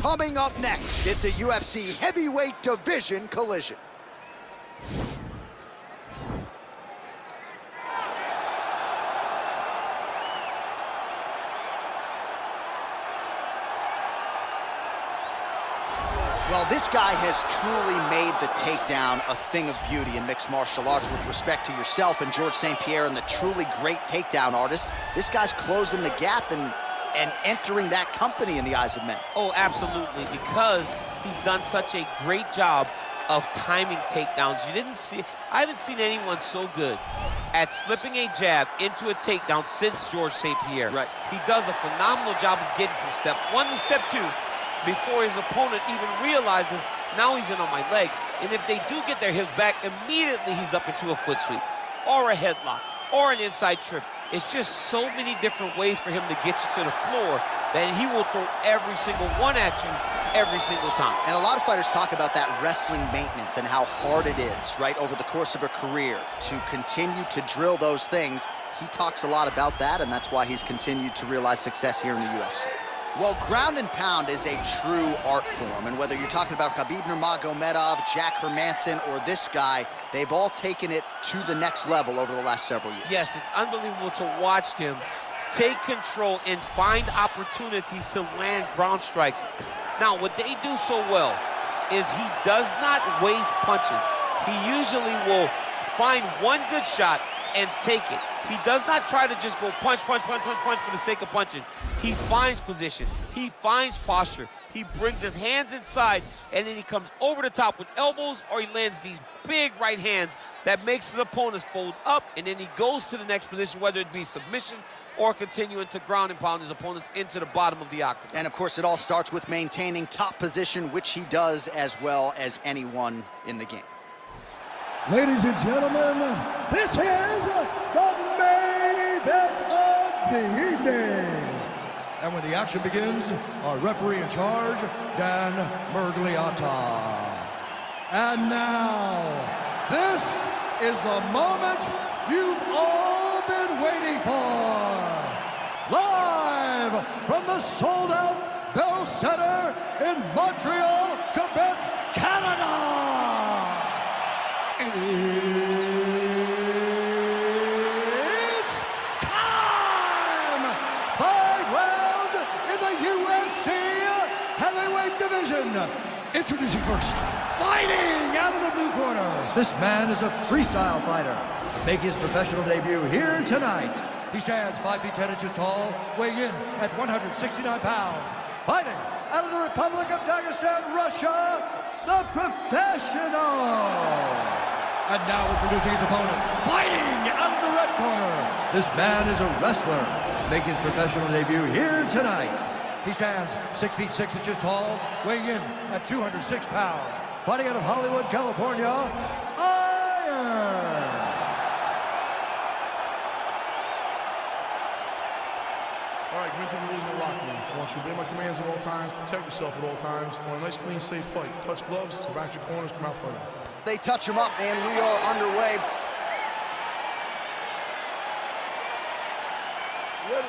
Coming up next, it's a UFC heavyweight division collision. Well, this guy has truly made the takedown a thing of beauty in mixed martial arts with respect to yourself and George St. Pierre and the truly great takedown artists. This guy's closing the gap and entering that company in the eyes of many. Oh, absolutely, because he's done such a great job of timing takedowns. I haven't seen anyone so good at slipping a jab into a takedown since George St. Pierre. Right. He does a phenomenal job of getting from step one to step two before his opponent even realizes, now he's in on my leg. And if they do get their hips back, immediately he's up into a foot sweep, or a headlock, or an inside trip. It's just so many different ways for him to get you to the floor that he will throw every single one at you every single time. And a lot of fighters talk about that wrestling maintenance and how hard it is, right, over the course of a career to continue to drill those things. He talks a lot about that, and that's why he's continued to realize success here in the UFC. Well, ground and pound is a true art form, and whether you're talking about Khabib Nurmagomedov, Jack Hermanson, or this guy, they've all taken it to the next level over the last several years. Yes, it's unbelievable to watch him take control and find opportunities to land ground strikes. Now, what they do so well is he does not waste punches. He usually will find one good shot and take it. He does not try to just go punch, punch, punch, punch, punch for the sake of punching. He finds position. He finds posture. He brings his hands inside, and then he comes over the top with elbows, or he lands these big right hands that makes his opponents fold up, and then he goes to the next position, whether it be submission or continuing to ground and pound his opponents into the bottom of the octagon. And of course, it all starts with maintaining top position, which he does as well as anyone in the game. Ladies and gentlemen, this is the main event of the evening. And when the action begins, our referee in charge, Dan Mergliata. And now, this is the moment you've all been waiting for. Live from the sold-out Bell Center in Montreal, Quebec, Canada. It's time! 5 rounds in the UFC heavyweight division. Introducing first, fighting out of the blue corner. This man is a freestyle fighter, making his professional debut here tonight. He stands 5 feet 10 inches tall, weighing in at 169 pounds. Fighting out of the Republic of Dagestan, Russia, the professional. And now introducing his opponent, fighting out of the red corner. This man is a wrestler, making his professional debut here tonight. He stands 6 feet 6 inches tall, weighing in at 206 pounds. Fighting out of Hollywood, California, Iron. All right, coming through the rules of the locker room. I want you to obey my commands at all times, protect yourself at all times. I want a nice, clean, safe fight. Touch gloves, back your corners, come out fighting. They touch him up, and we are underway. Ready?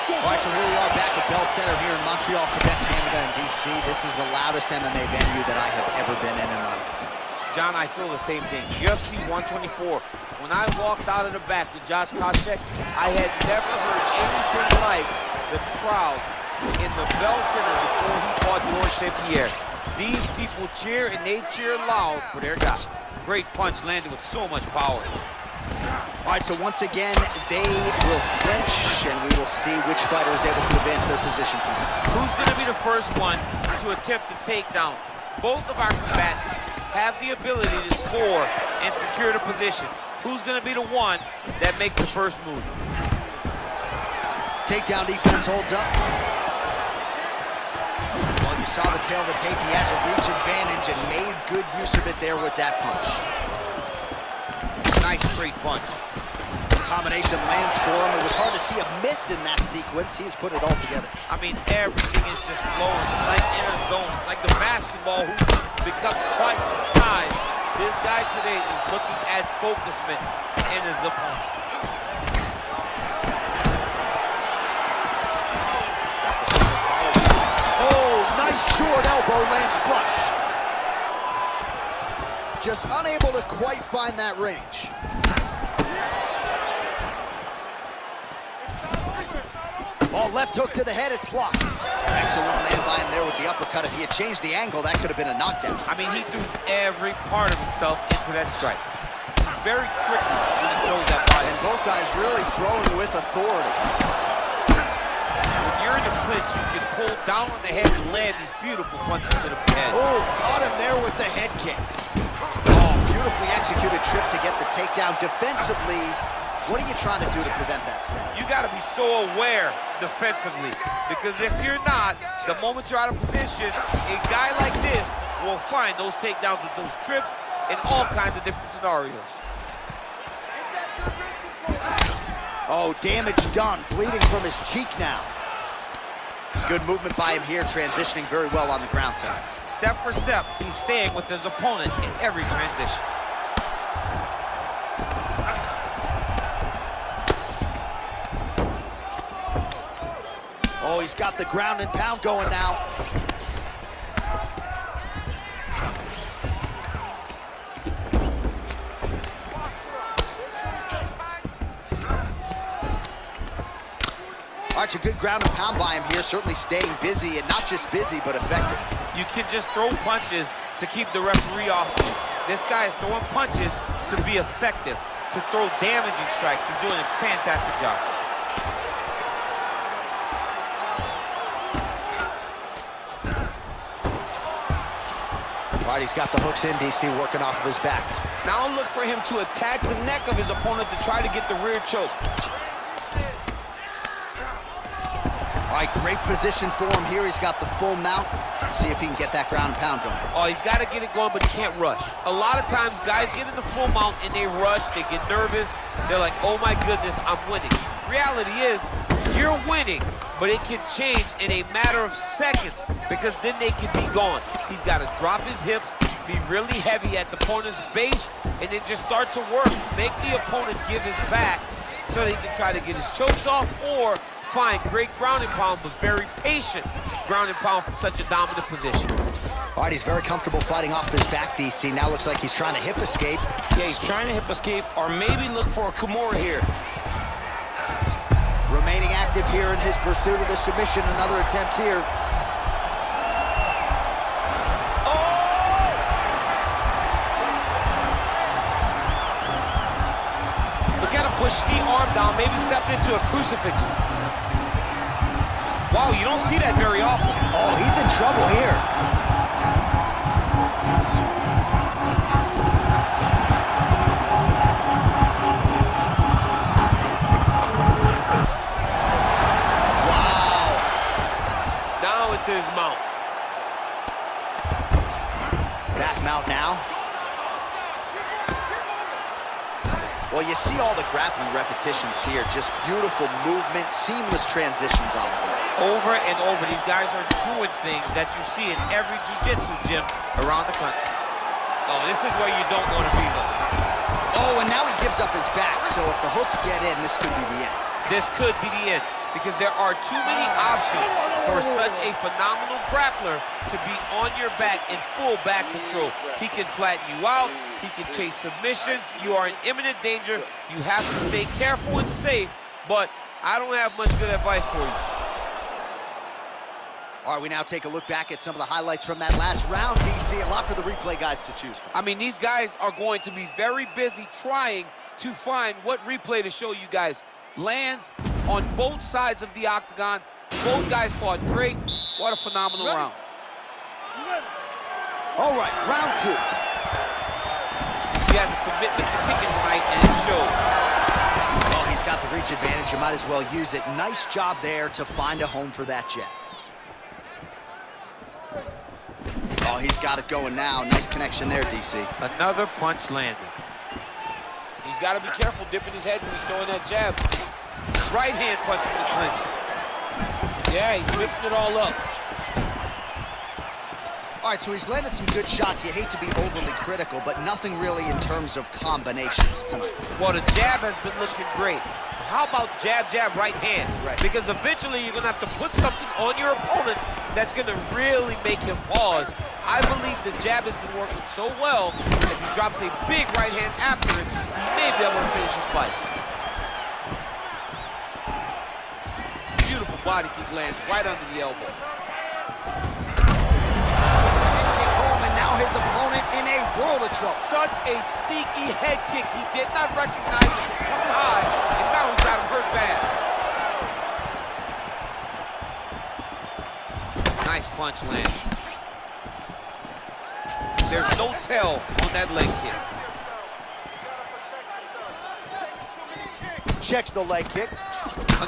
All right, so here we are back at Bell Center here in Montreal, Quebec, Canada, and DC. This is the loudest MMA venue that I have ever been in my life. John, I feel the same thing. UFC 124. When I walked out of the back with Josh Koscheck, I had never heard anything like the crowd in the Bell Center before he fought George St. Pierre. These people cheer, and they cheer loud for their guy. Great punch landed with so much power. All right, so once again, they will clinch, and we will see which fighter is able to advance their position from here. Who's going to be the first one to attempt the takedown? Both of our combatants have the ability to score and secure the position. Who's going to be the one that makes the first move? Takedown defense holds up. Well, you saw the tail of the tape. He has a reach advantage and made good use of it there with that punch. Nice straight punch. Combination lands for him. It was hard to see a miss in that sequence. He's put it all together. I mean, everything is just flowing. It's like in a zone. It's like the basketball hoop becomes twice the size. This guy today is looking at focus mitts, and the his opponent. Oh, nice short elbow, lands flush. Just unable to quite find that range. Oh, left hook to the head, it's blocked. Excellent land by him there with the uppercut. If he had changed the angle, that could have been a knockdown. I mean, he threw every part of himself into that strike. Very tricky when he throws that body. And both guys really throwing with authority. When you're in the clinch, you can pull down on the head and land these beautiful punches to the head. Oh, caught him there with the head kick. Oh, beautifully executed trip to get the takedown. Defensively, what are you trying to do to prevent that snap? You got to be so aware defensively, because if you're not, the moment you're out of position, a guy like this will find those takedowns with those trips in all kinds of different scenarios. Oh, damage done. Bleeding from his cheek now. Good movement by him here, transitioning very well on the ground tonight. Step for step, he's staying with his opponent in every transition. Oh, he's got the ground and pound going now. Arch, a good ground and pound by him here, certainly staying busy, and not just busy, but effective. You can just throw punches to keep the referee off you. This guy is throwing punches to be effective, to throw damaging strikes. He's doing a fantastic job. All right, he's got the hooks in, DC, working off of his back. Now look for him to attack the neck of his opponent to try to get the rear choke. All right, great position for him here. He's got the full mount. See if he can get that ground and pound going. Oh, he's got to get it going, but he can't rush. A lot of times, guys get in the full mount and they rush, they get nervous. They're like, oh my goodness, I'm winning. Reality is, you're winning, but it can change in a matter of seconds, because then they can be gone. He's got to drop his hips, be really heavy at the opponent's base, and then just start to work. Make the opponent give his back so that he can try to get his chokes off, or find great ground and pound, but very patient ground and pound from such a dominant position. All right, he's very comfortable fighting off his back, DC. Now looks like he's trying to hip escape. Yeah, he's trying to hip escape, or maybe look for a Kimura here. Remaining active here in his pursuit of the submission. Another attempt here. Look at him push the arm down, maybe step into a crucifix. Wow, you don't see that very often. Oh, he's in trouble here. Wow. Now into his mount. Back mount now. Well, you see all the grappling repetitions here. Just beautiful movement, seamless transitions on the way. Over and over, these guys are doing things that you see in every jiu-jitsu gym around the country. Oh, this is where you don't want to be, though. Oh, and now he gives up his back. So if the hooks get in, this could be the end. This could be the end, because there are too many options for such a phenomenal grappler to be on your back in full back control. He can flatten you out. He can chase submissions. You are in imminent danger. You have to stay careful and safe, but I don't have much good advice for you. All right, we now take a look back at some of the highlights from that last round, DC. A lot for the replay guys to choose from. I mean, these guys are going to be very busy trying to find what replay to show you guys. Lands on both sides of the octagon. Both guys fought great. What a phenomenal round. All right, round two. He has a commitment to kicking tonight, and it shows. Well, he's got the reach advantage. You might as well use it. Nice job there to find a home for that jab. Oh, he's got it going now. Nice connection there, DC. Another punch landed. He's got to be careful dipping his head when he's throwing that jab. Right hand punch from the clinch. Yeah, he's mixing it all up. All right, so he's landed some good shots. You hate to be overly critical, but nothing really in terms of combinations tonight. Well, the jab has been looking great. How about jab, jab, right hand? Right. Because eventually you're going to have to put something on your opponent that's going to really make him pause. I believe the jab has been working so well that if he drops a big right hand after it, he may be able to finish his fight. Beautiful body kick lands right under the elbow. His opponent in a world of trouble. Such a sneaky head kick. He did not recognize it was coming high, and now he's got him hurt bad. Nice punch lands. There's no tell on that leg kick. Checks the leg kick.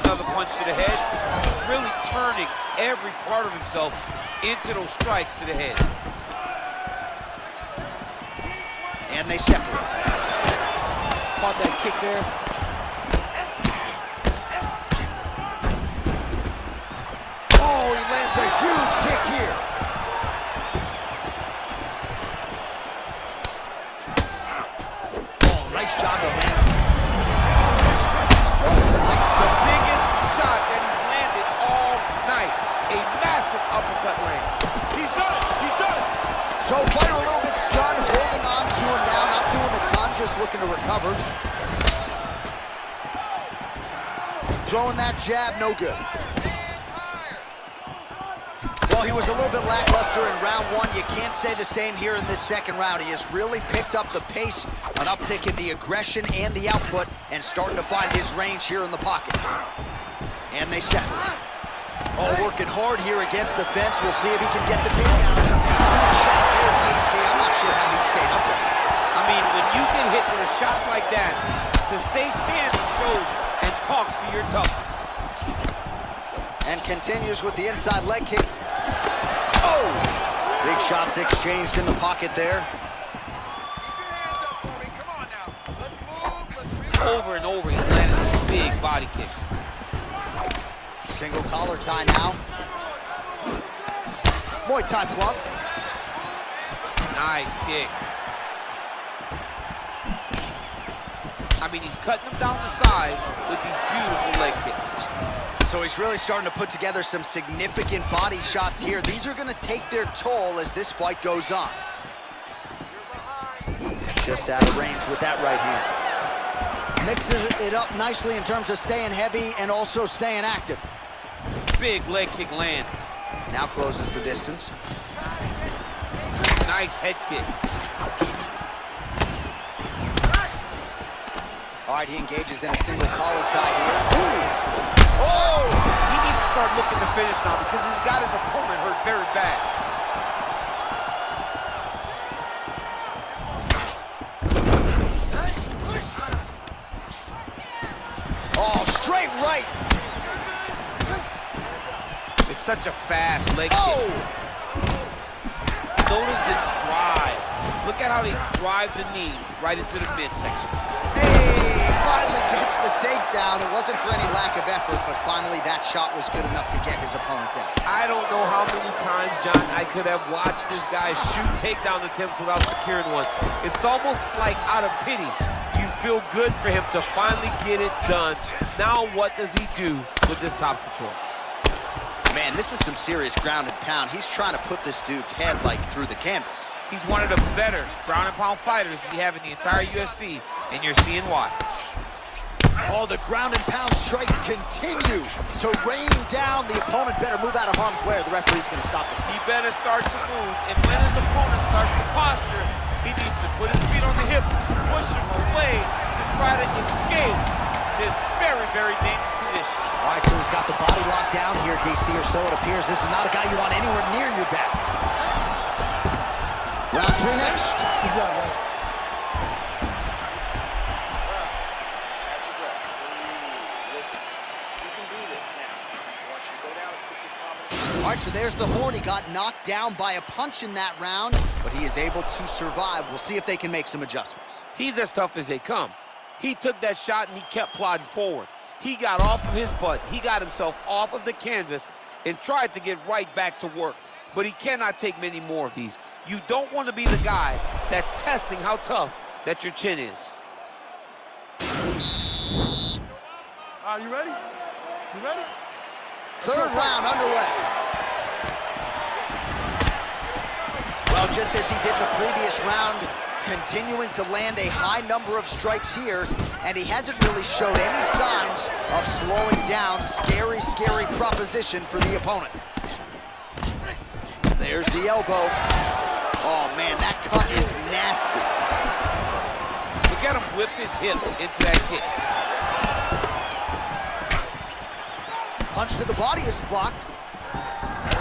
Another punch to the head. He's really turning every part of himself into those strikes to the head. And they separate. Caught that kick there. Oh, he lands a huge kick here. Oh, nice job to land. The biggest shot that he's landed all night. A massive uppercut land. He's done it. He's done it. So fighter a little bit stunned, holding on to him now, not doing a ton, just looking to recover. Throwing that jab, no good. Well, he was a little bit lackluster in round one. You can't say the same here in this second round. He has really picked up the pace, an uptick in the aggression and the output, and starting to find his range here in the pocket. And they separate. Oh, working hard here against the fence. We'll see if he can get the takedown. Huge shot there, DC. I'm not sure how he stayed up there. I mean, when you get hit with a shot like that, to stay standing shows and talks to your toughness. And continues with the inside leg kick. Oh! Big shots exchanged in the pocket there. Keep your hands up for me. Come on now. Let's move. Let's move. Over and over, he landed some big body kicks. Single collar tie now. Muay Thai plug. Nice kick. I mean, he's cutting them down to size with these beautiful leg kicks. So he's really starting to put together some significant body shots here. These are going to take their toll as this fight goes on. Just out of range with that right hand. Mixes it up nicely in terms of staying heavy and also staying active. Big leg kick lands. Now closes the distance. Nice head kick. All right, he engages in a single collar tie here. Ooh! Oh! He needs to start looking to finish now because he's got his opponent hurt very bad. Oh, straight right. It's such a fast leg kick. Oh! Notice the drive. Look at how they drive the knee right into the midsection. Hey, finally gets the takedown. It wasn't for any lack of effort, but finally that shot was good enough to get his opponent down. I don't know how many times, John, I could have watched this guy shoot takedown attempts without securing one. It's almost like out of pity. You feel good for him to finally get it done. Now what does he do with this top control? Man, this is some serious ground and pound. He's trying to put this dude's head, like, through the canvas. He's one of the better ground and pound fighters we have in the entire UFC, and you're seeing why. Oh, the ground and pound strikes continue to rain down. The opponent better move out of harm's way, or the referee's going to stop this. He better start to move, and when his opponent starts to posture, he needs to put his feet on the hip, push him away to try to escape this very, very dangerous position. All right, so he's got the body locked down here, DC, or so it appears. This is not a guy you want anywhere near your back. Round three next. Catch your breath. Breathe. Listen, you can do this now. I want you to go down and put your combination. All right, so there's the horn. He got knocked down by a punch in that round, but he is able to survive. We'll see if they can make some adjustments. He's as tough as they come. He took that shot and he kept plodding forward. He got off of his butt. He got himself off of the canvas and tried to get right back to work. but he cannot take many more of these. You don't want to be the guy that's testing how tough that your chin is. Are you ready? You ready? Third round underway. Well, just as he did the previous round, continuing to land a high number of strikes here, and he hasn't really showed any signs of slowing down. Scary, scary proposition for the opponent. There's the elbow. Oh, man, that cut is nasty. Look at him whip his hip into that kick. Punch to the body is blocked.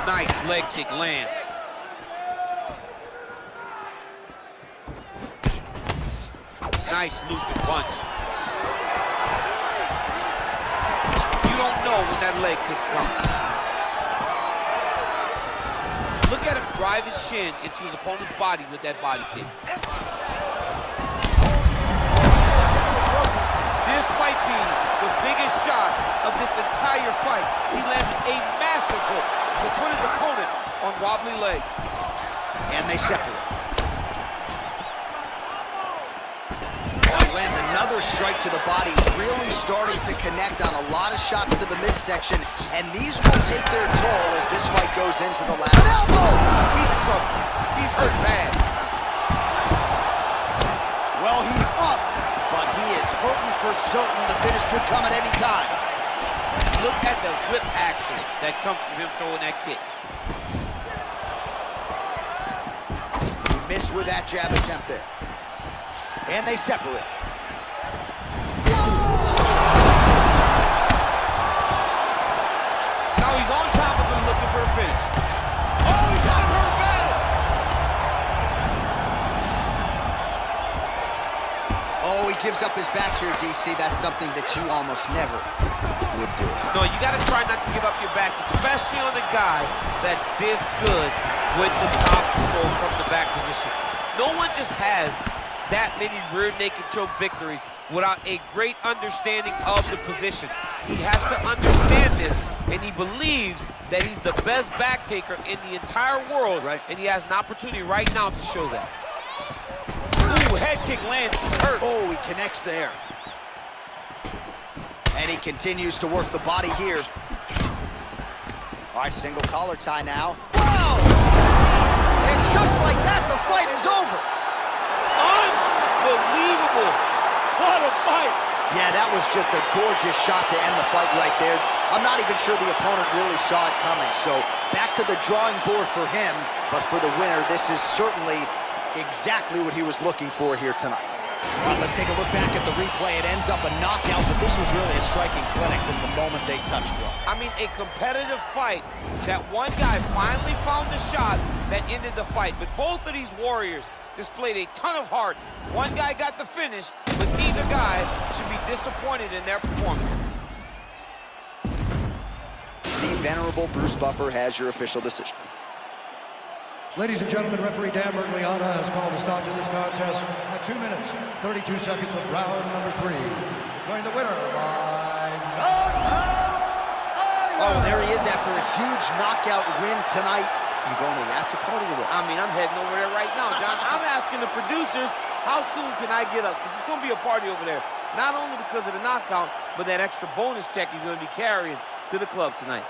Nice leg kick lands. Nice looping punch. You don't know when that leg kick's coming. Look at him drive his shin into his opponent's body with that body kick. This might be the biggest shot of this entire fight. He landed a massive hook to put his opponent on wobbly legs. And they separate. Lands another strike to the body, really starting to connect on a lot of shots to the midsection, and these will take their toll as this fight goes into the last. An elbow! He's in trouble. He's hurt bad. Well, he's up, but he is hurting for certain. The finish could come at any time. Look at the whip action that comes from him throwing that kick. Missed with that jab attempt there. And they separate. Now he's on top of him looking for a finish. Oh, he's got him hurt bad. Oh, he gives up his back here, DC. That's something that you almost never would do. No, you got to try not to give up your back, especially on a guy that's this good with the top control from the back position. No one just has that many rear naked choke victories without a great understanding of the position. He has to understand this, and he believes that he's the best back taker in the entire world, right. And he has an opportunity right now to show that. Ooh, head kick lands, hurt. Oh, he connects there. And he continues to work the body here. All right, single collar tie now. Wow! And just like that, the fight is over. Unbelievable. What a fight. Yeah, that was just a gorgeous shot to end the fight right there. I'm not even sure the opponent really saw it coming. So back to the drawing board for him. But for the winner, this is certainly exactly what he was looking for here tonight. All right, let's take a look back at the replay. It ends up a knockout, but this was really a striking clinic from the moment they touched glove. I mean, a competitive fight that one guy finally found the shot that ended the fight. But both of these warriors displayed a ton of heart. One guy got the finish, but neither guy should be disappointed in their performance. The venerable Bruce Buffer has your official decision. Ladies and gentlemen, referee Dan Mergliata has called a stop to this contest at 2 minutes, 32 seconds of round number 3. Declaring the winner by knockout. Oh, there he is after a huge knockout win tonight. You going to the after party or what? I mean, I'm heading over there right now, John. I'm asking the producers, how soon can I get up? Because it's going to be a party over there. Not only because of the knockout, but that extra bonus check he's going to be carrying to the club tonight.